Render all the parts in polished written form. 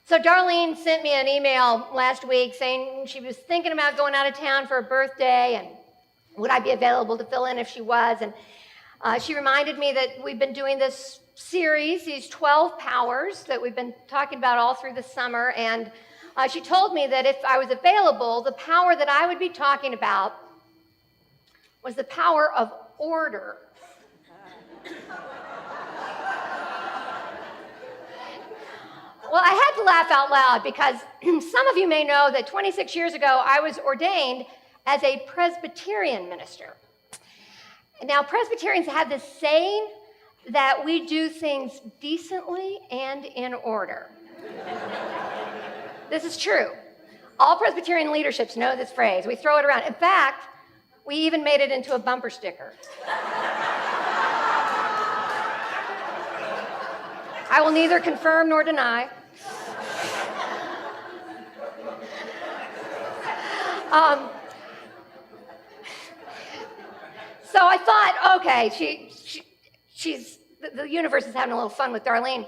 So Darlene sent me an email last week saying she was thinking about going out of town for her birthday and would I be available to fill in if she was. And she reminded me that we've been doing this series, these 12 powers that we've been talking about all through the summer. And she told me that if I was available, the power that I would be talking about was the power of order. Well, I had to laugh out loud because some of you may know that 26 years ago, I was ordained as a Presbyterian minister. Now, Presbyterians have this saying that we do things decently and in order. This is true. All Presbyterian leaderships know this phrase. We throw it around. In fact, we even made it into a bumper sticker. I will neither confirm nor deny. So I thought, okay, the universe is having a little fun with Darlene.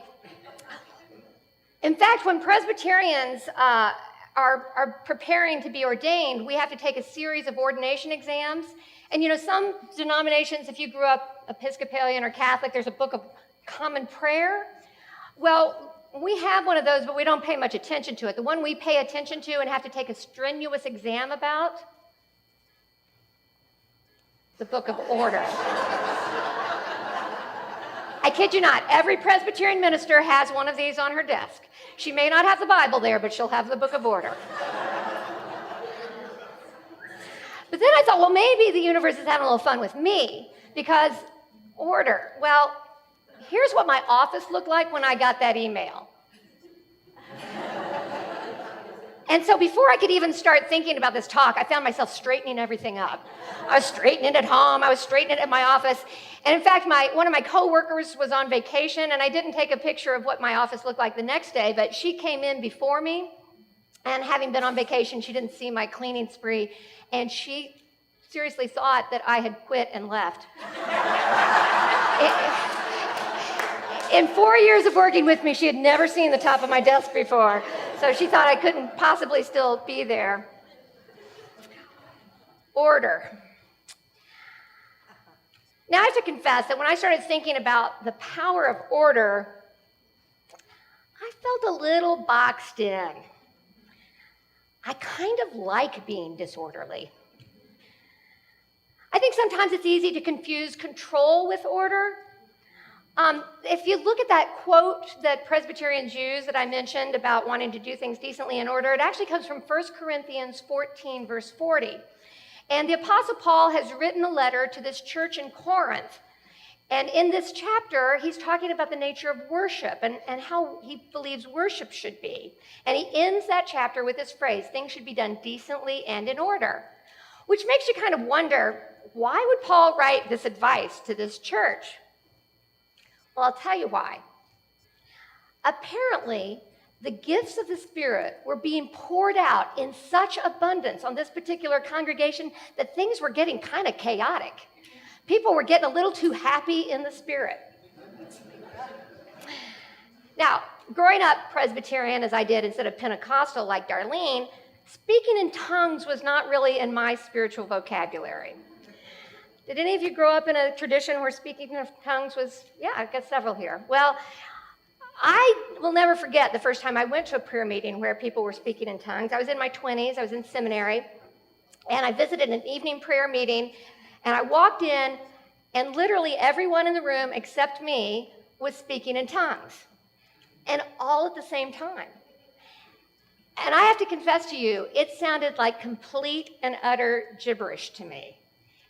In fact, when Presbyterians are preparing to be ordained, we have to take a series of ordination exams. And you know, some denominations, if you grew up Episcopalian or Catholic, there's a book of common prayer. Well, we have one of those, but we don't pay much attention to it. The one we pay attention to and have to take a strenuous exam about, the Book of Order. I kid you not, every Presbyterian minister has one of these on her desk. She may not have the Bible there, but she'll have the Book of Order. But then I thought, well, maybe the universe is having a little fun with me, because order. Well, here's what my office looked like when I got that email. And so before I could even start thinking about this talk, I found myself straightening everything up. I was straightening it at home. I was straightening it at my office. And in fact, one of my coworkers was on vacation, and I didn't take a picture of what my office looked like the next day, but she came in before me, and having been on vacation, she didn't see my cleaning spree, and she seriously thought that I had quit and left. In 4 years of working with me, she had never seen the top of my desk before, so she thought I couldn't possibly still be there. Order. Now, I have to confess that when I started thinking about the power of order, I felt a little boxed in. I kind of like being disorderly. I think sometimes it's easy to confuse control with order. If you look at that quote that Presbyterians use that I mentioned about wanting to do things decently in order, it actually comes from 1 Corinthians 14, verse 40. And the Apostle Paul has written a letter to this church in Corinth. And in this chapter, he's talking about the nature of worship and how he believes worship should be. And he ends that chapter with this phrase, things should be done decently and in order, which makes you kind of wonder, why would Paul write this advice to this church? Well, I'll tell you why. Apparently, the gifts of the Spirit were being poured out in such abundance on this particular congregation that things were getting kind of chaotic. People were getting a little too happy in the Spirit. Now, growing up Presbyterian as I did instead of Pentecostal like Darlene, speaking in tongues was not really in my spiritual vocabulary. Did any of you grow up in a tradition where speaking in tongues was, yeah, I've got several here. Well, I will never forget the first time I went to a prayer meeting where people were speaking in tongues. I was in my 20s, I was in seminary, and I visited an evening prayer meeting, and I walked in, and literally everyone in the room except me was speaking in tongues, and all at the same time. And I have to confess to you, it sounded like complete and utter gibberish to me.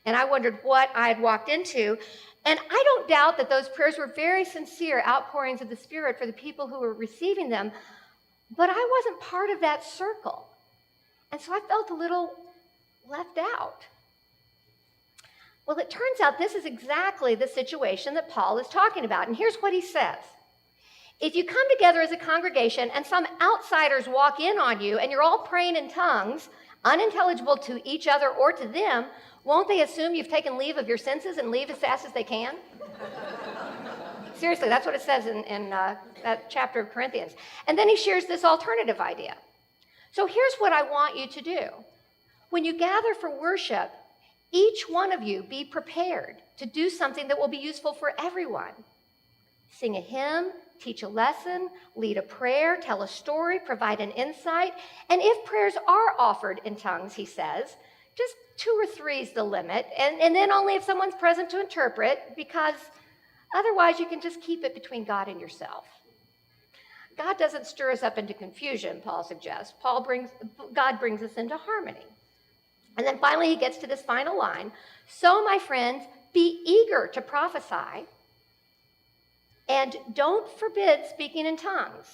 And I wondered what I had walked into. And I don't doubt that those prayers were very sincere outpourings of the Spirit for the people who were receiving them, but I wasn't part of that circle. And so I felt a little left out. Well, it turns out this is exactly the situation that Paul is talking about. And here's what he says. If you come together as a congregation and some outsiders walk in on you and you're all praying in tongues, unintelligible to each other or to them, won't they assume you've taken leave of your senses and leave as fast as they can? Seriously, that's what it says in that chapter of Corinthians. And then he shares this alternative idea. So here's what I want you to do. When you gather for worship, each one of you be prepared to do something that will be useful for everyone. Sing a hymn, teach a lesson, lead a prayer, tell a story, provide an insight. And if prayers are offered in tongues, he says, just 2 or 3 is the limit. And then only if someone's present to interpret, because otherwise you can just keep it between God and yourself. God doesn't stir us up into confusion, Paul suggests. God brings us into harmony. And then finally he gets to this final line. So, my friends, be eager to prophesy, and don't forbid speaking in tongues.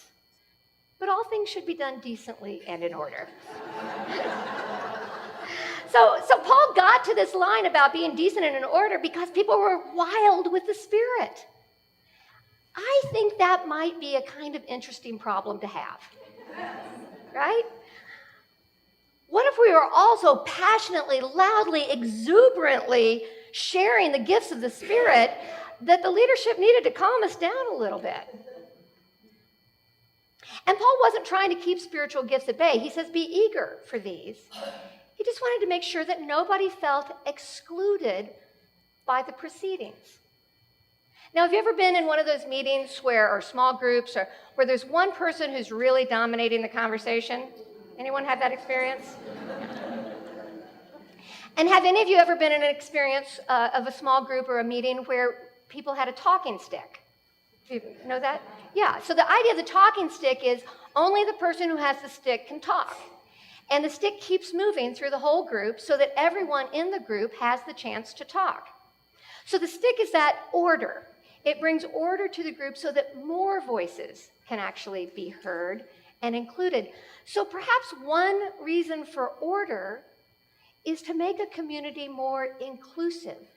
But all things should be done decently and in order. So Paul got to this line about being decent and in order because people were wild with the Spirit. I think that might be a kind of interesting problem to have, right? What if we were also passionately, loudly, exuberantly sharing the gifts of the Spirit that the leadership needed to calm us down a little bit? And Paul wasn't trying to keep spiritual gifts at bay. He says, be eager for these. He just wanted to make sure that nobody felt excluded by the proceedings. Now, have you ever been in one of those meetings or small groups where there's one person who's really dominating the conversation? Anyone have that experience? And have any of you ever been in an experience of a small group or a meeting where people had a talking stick? Do you know that? Yeah, so the idea of the talking stick is only the person who has the stick can talk. And the stick keeps moving through the whole group so that everyone in the group has the chance to talk. So the stick is that order. It brings order to the group so that more voices can actually be heard and included. So perhaps one reason for order is to make a community more inclusive,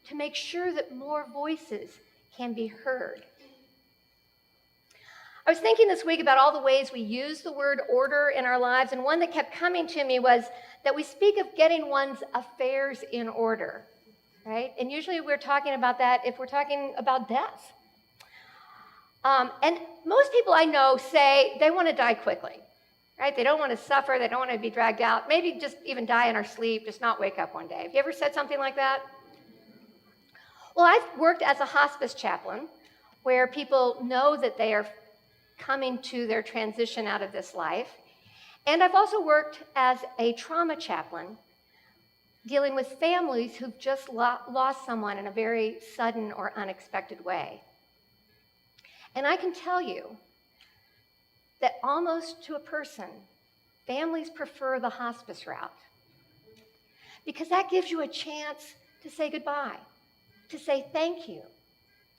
to make sure that more voices can be heard. I was thinking this week about all the ways we use the word order in our lives, and one that kept coming to me was that we speak of getting one's affairs in order. Right? And usually we're talking about that if we're talking about death. And most people I know say they want to die quickly, right? They don't want to suffer. They don't want to be dragged out. Maybe just even die in our sleep, just not wake up one day. Have you ever said something like that? Well, I've worked as a hospice chaplain where people know that they are coming to their transition out of this life. And I've also worked as a trauma chaplain dealing with families who've just lost someone in a very sudden or unexpected way. And I can tell you that almost to a person, families prefer the hospice route because that gives you a chance to say goodbye, to say thank you,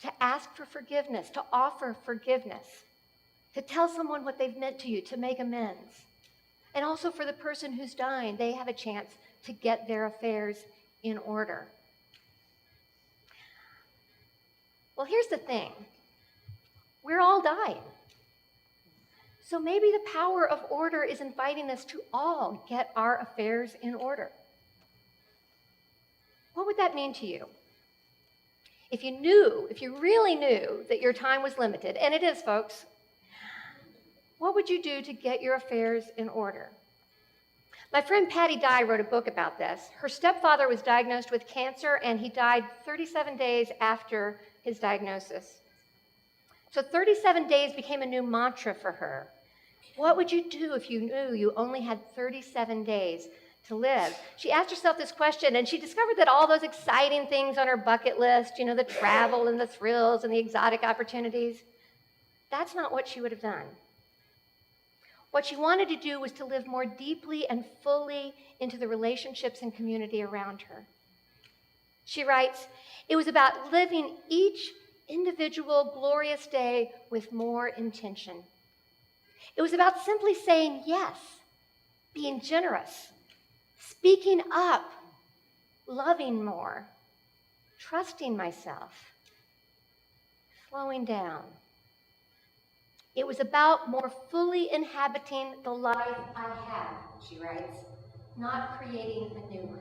to ask for forgiveness, to offer forgiveness, to tell someone what they've meant to you, to make amends. And also for the person who's dying, they have a chance to get their affairs in order. Well, here's the thing. We're all dying. So maybe the power of order is inviting us to all get our affairs in order. What would that mean to you? If you really knew that your time was limited, and it is, folks, what would you do to get your affairs in order? My friend Patty Dye wrote a book about this. Her stepfather was diagnosed with cancer, and he died 37 days after his diagnosis. So 37 days became a new mantra for her. What would you do if you knew you only had 37 days to live? She asked herself this question, and she discovered that all those exciting things on her bucket list, the travel and the thrills and the exotic opportunities, that's not what she would have done. What she wanted to do was to live more deeply and fully into the relationships and community around her. She writes, it was about living each individual glorious day with more intention. It was about simply saying yes, being generous, speaking up, loving more, trusting myself, slowing down. It was about more fully inhabiting the life I had, she writes, not creating a new one.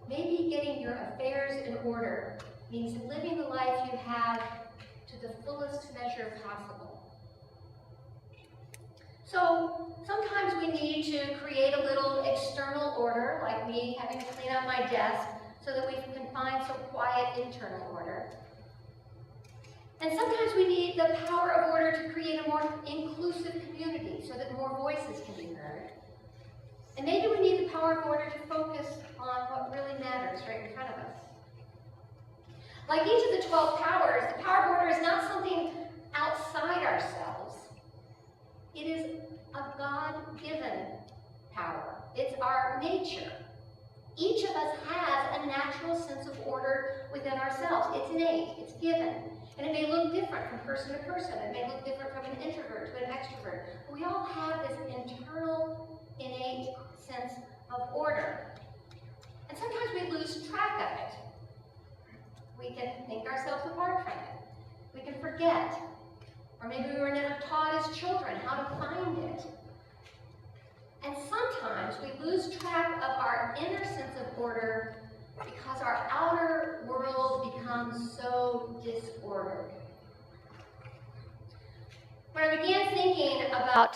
Maybe getting your affairs in order means living the life you have to the fullest measure possible. So sometimes we need to create a little external order, like me having to clean up my desk so that we can find some quiet internal order. And sometimes we need the power of order to create a more inclusive community so that more voices can be heard. And maybe we need the power of order to focus on what really matters right in front of us. Like each of the 12 powers, the power of order is not something outside ourselves. It is a God-given power. It's our nature. Each of us has a natural sense of order within ourselves. It's innate, it's given. And it may look different from person to person. It may look different from an introvert to an extrovert. But we all have this internal, innate sense of order. And sometimes we lose track of it. We can think ourselves apart from it. We can forget. Or maybe we were never taught as children how to find it. And sometimes we lose track of our inner sense of order because our outer world becomes so disordered. When I began thinking about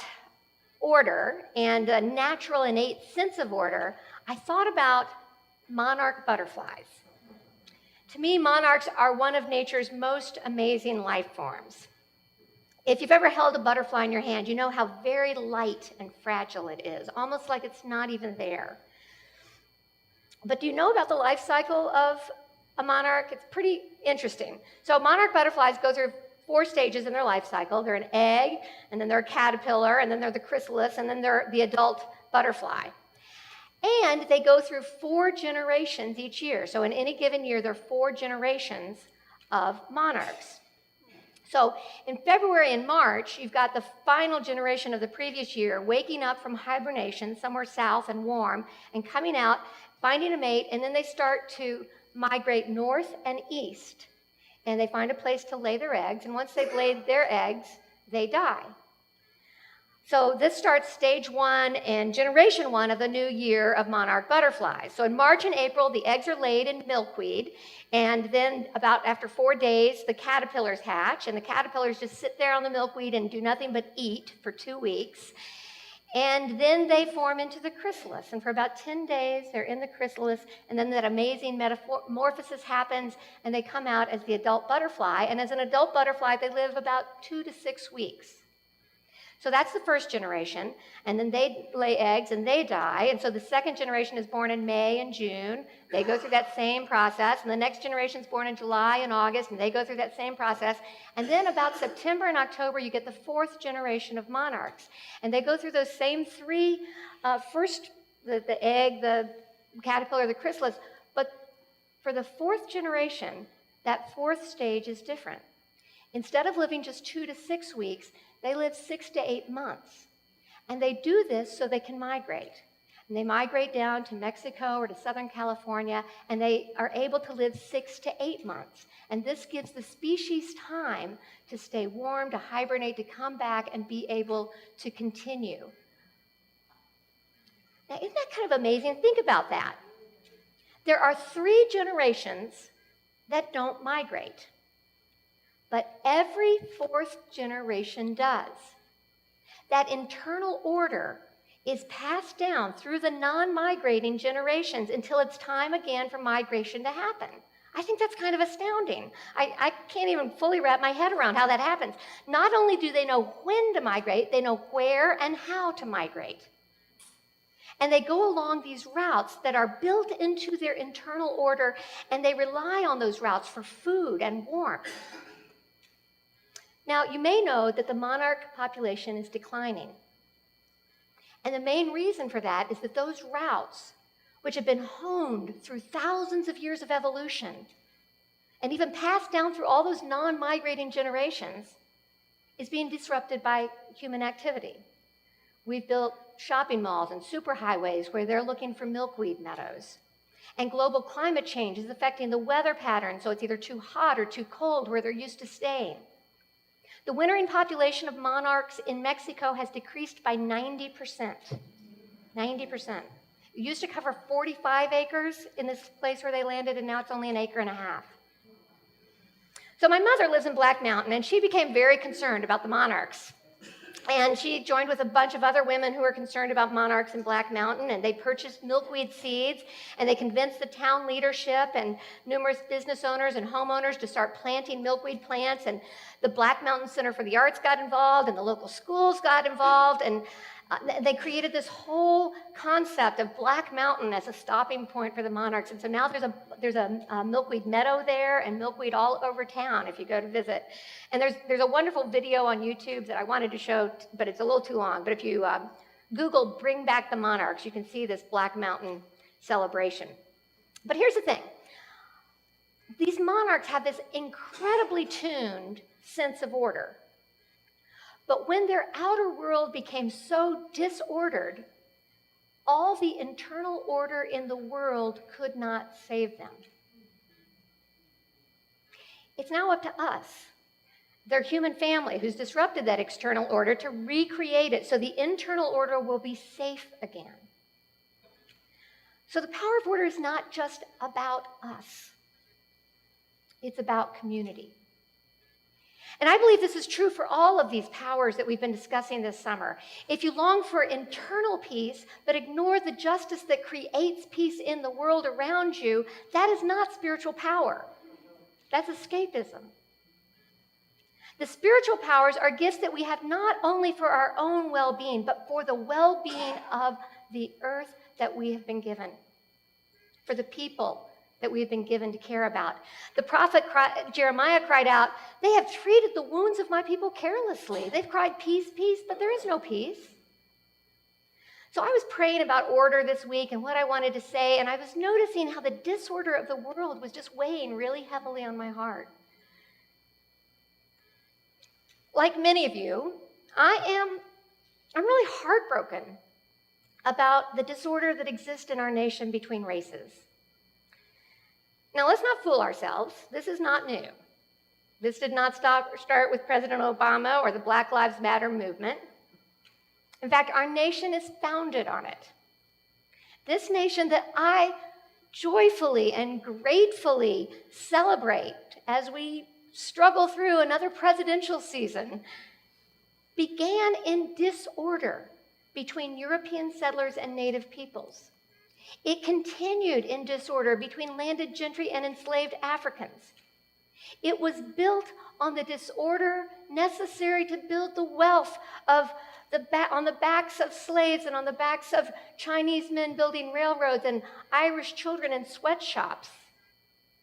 order and a natural innate sense of order, I thought about monarch butterflies. To me, monarchs are one of nature's most amazing life forms. If you've ever held a butterfly in your hand, you know how very light and fragile it is, almost like it's not even there. But do you know about the life cycle of a monarch? It's pretty interesting. So monarch butterflies go through 4 stages in their life cycle. They're an egg, and then they're a caterpillar, and then they're the chrysalis, and then they're the adult butterfly. And they go through 4 generations each year. So in any given year, there are 4 generations of monarchs. So in February and March, you've got the final generation of the previous year waking up from hibernation somewhere south and warm and coming out, finding a mate, and then they start to migrate north and east. And they find a place to lay their eggs, and once they've laid their eggs, they die. So this starts stage 1 and generation 1 of the new year of monarch butterflies. So in March and April, the eggs are laid in milkweed, and then about after 4 days, the caterpillars hatch, and the caterpillars just sit there on the milkweed and do nothing but eat for 2 weeks. And then they form into the chrysalis, and for about 10 days, they're in the chrysalis, and then that amazing metamorphosis happens, and they come out as the adult butterfly, and as an adult butterfly, they live about 2 to 6 weeks. So that's the first generation, and then they lay eggs and they die, and so the second generation is born in May and June. They go through that same process, and the next generation is born in July and August, and they go through that same process. And then about September and October, you get the 4th generation of monarchs, and they go through those same 3, first the egg, the caterpillar, the chrysalis, but for the 4th generation, that 4th stage is different. Instead of living just 2 to 6 weeks, they live 6 to 8 months. And they do this so they can migrate. And they migrate down to Mexico or to Southern California, and they are able to live 6 to 8 months. And this gives the species time to stay warm, to hibernate, to come back and be able to continue. Now, isn't that kind of amazing? Think about that. There are 3 generations that don't migrate. But every 4th generation does. That internal order is passed down through the non-migrating generations until it's time again for migration to happen. I think that's kind of astounding. I can't even fully wrap my head around how that happens. Not only do they know when to migrate, they know where and how to migrate. And they go along these routes that are built into their internal order, and they rely on those routes for food and warmth. Now, you may know that the monarch population is declining. And the main reason for that is that those routes, which have been honed through thousands of years of evolution, and even passed down through all those non-migrating generations, is being disrupted by human activity. We've built shopping malls and superhighways where they're looking for milkweed meadows. And global climate change is affecting the weather pattern, so it's either too hot or too cold where they're used to staying. The wintering population of monarchs in Mexico has decreased by 90%. 90%. It used to cover 45 acres in this place where they landed, and now it's only 1.5 acres. So my mother lives in Black Mountain, and she became very concerned about the monarchs. And she joined with a bunch of other women who were concerned about monarchs in Black Mountain, and they purchased milkweed seeds, and they convinced the town leadership and numerous business owners and homeowners to start planting milkweed plants, and the Black Mountain Center for the Arts got involved, and the local schools got involved, and they created this whole concept of Black Mountain as a stopping point for the monarchs. And so now there's a milkweed meadow there and milkweed all over town if you go to visit. And there's a wonderful video on YouTube that I wanted to show, but it's a little too long. But if you Google "Bring Back the Monarchs," you can see this Black Mountain celebration. But here's the thing. These monarchs have this incredibly tuned sense of order. But when their outer world became so disordered, all the internal order in the world could not save them. It's now up to us, their human family, who's disrupted that external order, to recreate it so the internal order will be safe again. So the power of order is not just about us. It's about community. And I believe this is true for all of these powers that we've been discussing this summer. If you long for internal peace, but ignore the justice that creates peace in the world around you, that is not spiritual power. That's escapism. The spiritual powers are gifts that we have not only for our own well-being, but for the well-being of the earth that we have been given, for the people that we've been given to care about. The prophet Jeremiah cried out, "They have treated the wounds of my people carelessly. They've cried, 'Peace, peace,' but there is no peace." So I was praying about order this week and what I wanted to say, and I was noticing how the disorder of the world was just weighing really heavily on my heart. Like many of you, I'm really heartbroken about the disorder that exists in our nation between races. Now, let's not fool ourselves. This is not new. This did not start with President Obama or the Black Lives Matter movement. In fact, our nation is founded on it. This nation that I joyfully and gratefully celebrate as we struggle through another presidential season began in disorder between European settlers and native peoples. It continued in disorder between landed gentry and enslaved Africans. It was built on the disorder necessary to build the wealth of on the backs of slaves and on the backs of Chinese men building railroads and Irish children in sweatshops.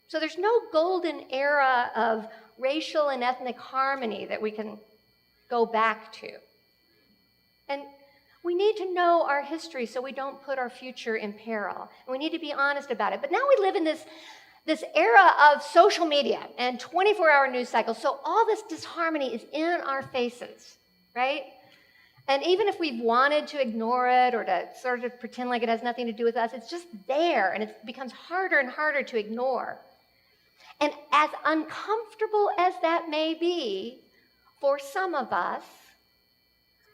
So there's no golden era of racial and ethnic harmony that we can go back to. And we need to know our history so we don't put our future in peril. And we need to be honest about it. But now we live in this era of social media and 24-hour news cycles. So all this disharmony is in our faces, right? And even if we've wanted to ignore it or to sort of pretend like it has nothing to do with us, it's just there, and it becomes harder and harder to ignore. And as uncomfortable as that may be for some of us,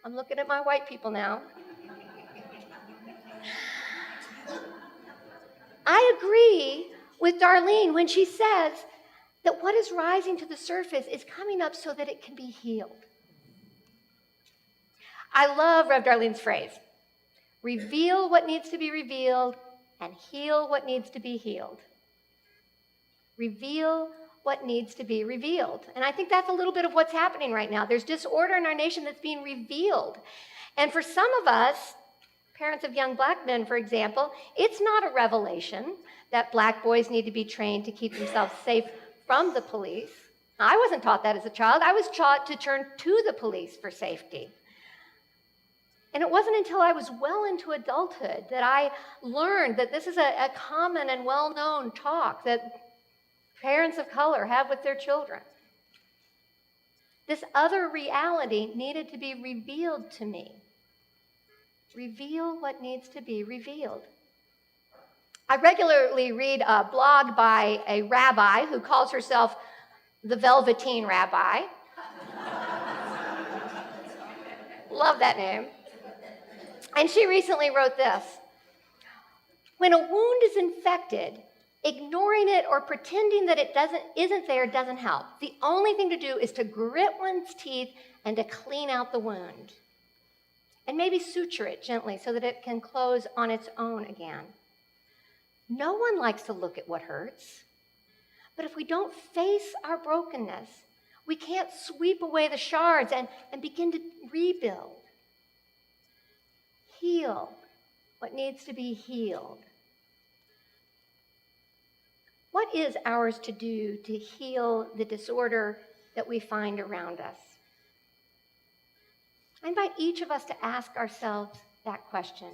I'm looking at my white people now. I agree with Darlene when she says that what is rising to the surface is coming up so that it can be healed. I love Rev. Darlene's phrase, reveal what needs to be revealed and heal what needs to be healed. Reveal what needs to be revealed. And I think that's a little bit of what's happening right now. There's disorder in our nation that's being revealed. And for some of us, parents of young black men, for example, it's not a revelation that black boys need to be trained to keep themselves safe from the police. I wasn't taught that as a child. I was taught to turn to the police for safety. And it wasn't until I was well into adulthood that I learned that this is a common and well-known talk that parents of color have with their children. This other reality needed to be revealed to me. Reveal what needs to be revealed. I regularly read a blog by a rabbi who calls herself the Velveteen Rabbi. Love that name. And she recently wrote this: when a wound is infected, Ignoring it or pretending that it isn't there doesn't help. The only thing to do is to grit one's teeth and to clean out the wound. And maybe suture it gently so that it can close on its own again. No one likes to look at what hurts. But if we don't face our brokenness, we can't sweep away the shards and begin to rebuild. Heal what needs to be healed. What is ours to do to heal the disorder that we find around us? I invite each of us to ask ourselves that question.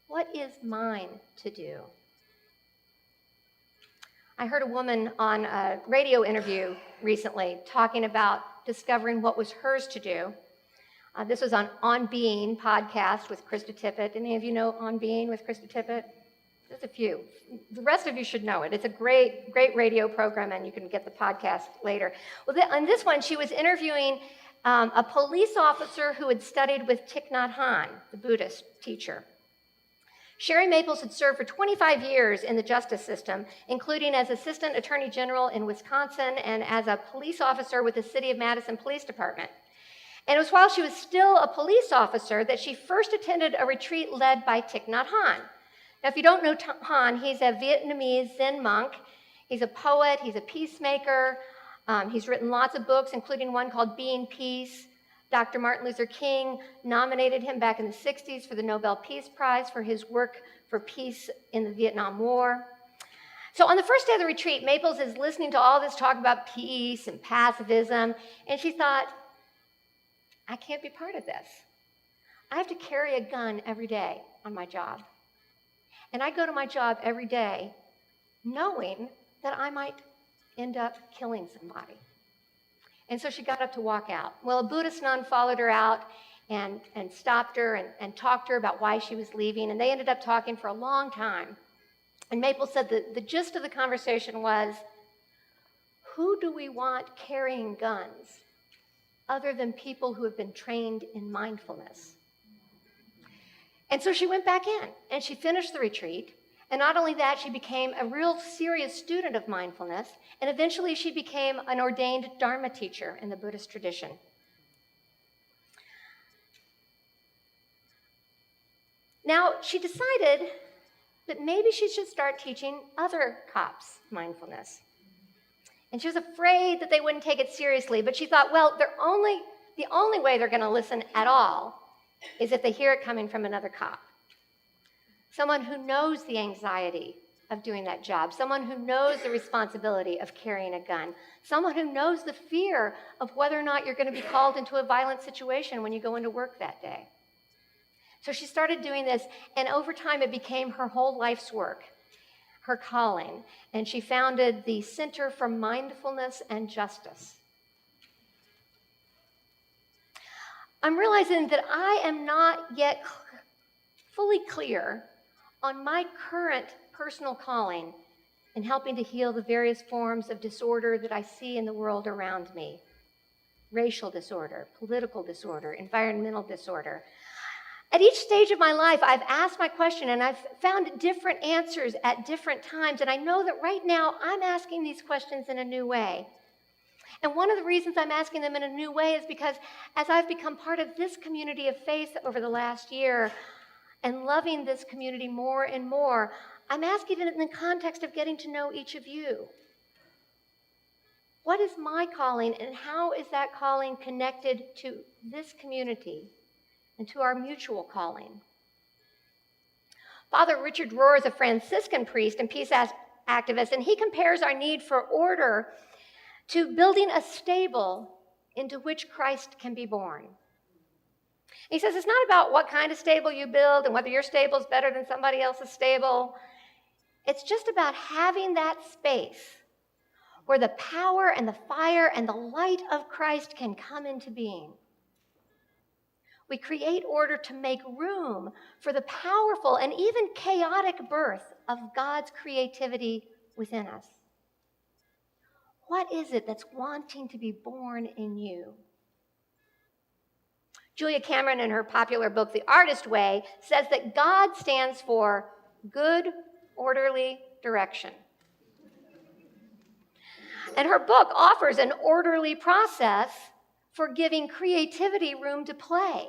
What is mine to do? I heard a woman on a radio interview recently talking about discovering what was hers to do. This was on Being podcast with Krista Tippett. Any of you know On Being with Krista Tippett? There's a few. The rest of you should know it. It's a great, great radio program, and you can get the podcast later. Well, on this one, she was interviewing a police officer who had studied with Thich Nhat Hanh, the Buddhist teacher. Sherry Maples had served for 25 years in the justice system, including as Assistant Attorney General in Wisconsin and as a police officer with the City of Madison Police Department. And it was while she was still a police officer that she first attended a retreat led by Thich Nhat Hanh. Now, if you don't know Han, he's a Vietnamese Zen monk. He's a poet, he's a peacemaker. He's written lots of books, including one called Being Peace. Dr. Martin Luther King nominated him back in the 60s for the Nobel Peace Prize for his work for peace in the Vietnam War. So on the first day of the retreat, Maples is listening to all this talk about peace and pacifism, and she thought, I can't be part of this. I have to carry a gun every day on my job. And I go to my job every day knowing that I might end up killing somebody. And so she got up to walk out. Well, a Buddhist nun followed her out and stopped her and talked to her about why she was leaving. And they ended up talking for a long time. And Maple said that the gist of the conversation was, who do we want carrying guns other than people who have been trained in mindfulness? And so she went back in and she finished the retreat. And not only that, she became a real serious student of mindfulness. And eventually she became an ordained Dharma teacher in the Buddhist tradition. Now, she decided that maybe she should start teaching other cops mindfulness. And she was afraid that they wouldn't take it seriously, but she thought, well, the only way they're going to listen at all is if they hear it coming from another cop. Someone who knows the anxiety of doing that job, someone who knows the responsibility of carrying a gun, someone who knows the fear of whether or not you're going to be called into a violent situation when you go into work that day. So she started doing this, and over time it became her whole life's work, her calling, and she founded the Center for Mindfulness and Justice. I'm realizing that I am not yet fully clear on my current personal calling in helping to heal the various forms of disorder that I see in the world around me. Racial disorder, political disorder, environmental disorder. At each stage of my life, I've asked my question and I've found different answers at different times. And I know that right now I'm asking these questions in a new way. And one of the reasons I'm asking them in a new way is because as I've become part of this community of faith over the last year and loving this community more and more, I'm asking it in the context of getting to know each of you. What is my calling and how is that calling connected to this community and to our mutual calling? Father Richard Rohr is a Franciscan priest and peace activist, and he compares our need for order to building a stable into which Christ can be born. He says it's not about what kind of stable you build and whether your stable is better than somebody else's stable. It's just about having that space where the power and the fire and the light of Christ can come into being. We create order to make room for the powerful and even chaotic birth of God's creativity within us. What is it that's wanting to be born in you? Julia Cameron, in her popular book, The Artist Way, says that God stands for good, orderly direction. And her book offers an orderly process for giving creativity room to play,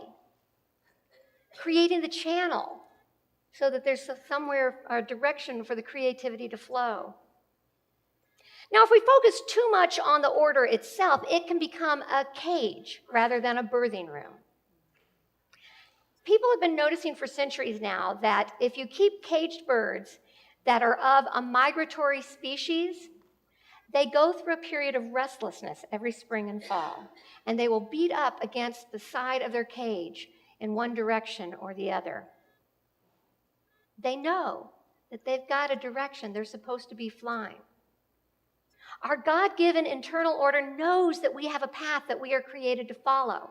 creating the channel so that there's somewhere a direction for the creativity to flow. Now, if we focus too much on the order itself, it can become a cage rather than a birthing room. People have been noticing for centuries now that if you keep caged birds that are of a migratory species, they go through a period of restlessness every spring and fall, and they will beat up against the side of their cage in one direction or the other. They know that they've got a direction they're supposed to be flying. Our God-given internal order knows that we have a path that we are created to follow.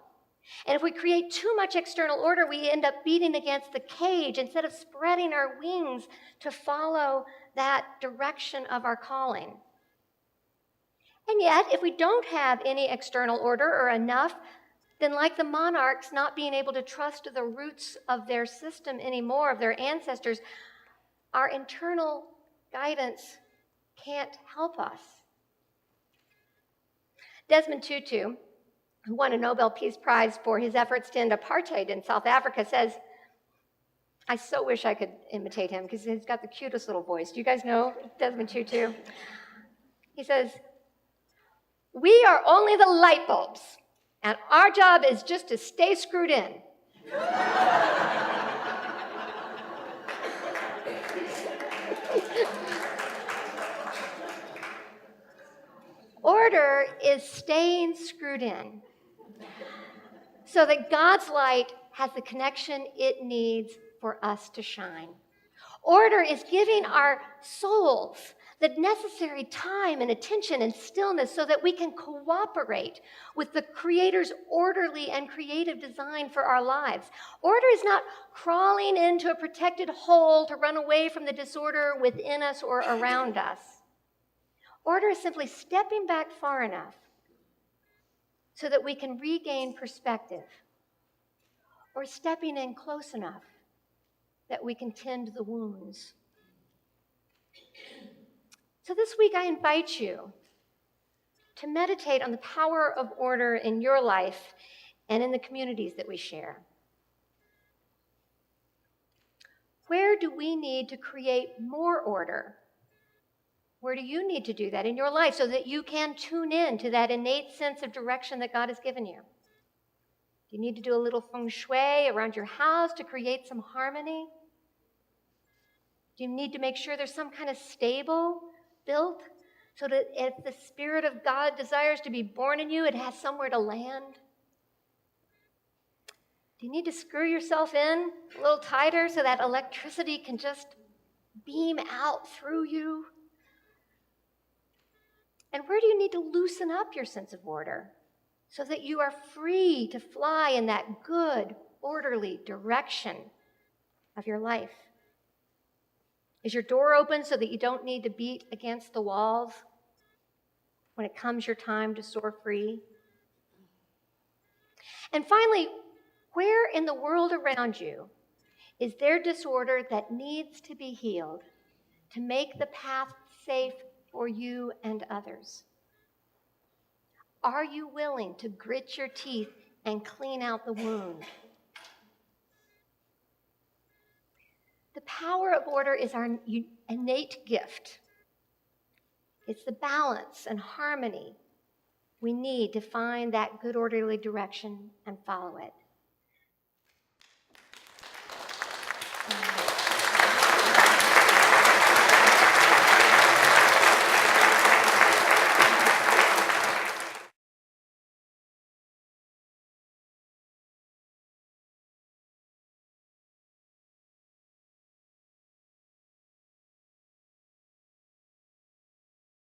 And if we create too much external order, we end up beating against the cage instead of spreading our wings to follow that direction of our calling. And yet, if we don't have any external order or enough, then like the monarchs not being able to trust the roots of their system anymore, of their ancestors, our internal guidance can't help us. Desmond Tutu, who won a Nobel Peace Prize for his efforts to end apartheid in South Africa, says, I so wish I could imitate him because he's got the cutest little voice. Do you guys know Desmond Tutu? He says, we are only the light bulbs, and our job is just to stay screwed in. Order is staying screwed in so that God's light has the connection it needs for us to shine. Order is giving our souls the necessary time and attention and stillness so that we can cooperate with the Creator's orderly and creative design for our lives. Order is not crawling into a protected hole to run away from the disorder within us or around us. Order is simply stepping back far enough so that we can regain perspective, or stepping in close enough that we can tend the wounds. So this week I invite you to meditate on the power of order in your life and in the communities that we share. Where do we need to create more order? Where do you need to do that in your life so that you can tune in to that innate sense of direction that God has given you? Do you need to do a little feng shui around your house to create some harmony? Do you need to make sure there's some kind of stable built so that if the Spirit of God desires to be born in you, it has somewhere to land? Do you need to screw yourself in a little tighter so that electricity can just beam out through you? And where do you need to loosen up your sense of order so that you are free to fly in that good, orderly direction of your life? Is your door open so that you don't need to beat against the walls when it comes your time to soar free? And finally, where in the world around you is there disorder that needs to be healed to make the path safe for you and others? Are you willing to grit your teeth and clean out the wound? The power of order is our innate gift. It's the balance and harmony we need to find that good orderly direction and follow it.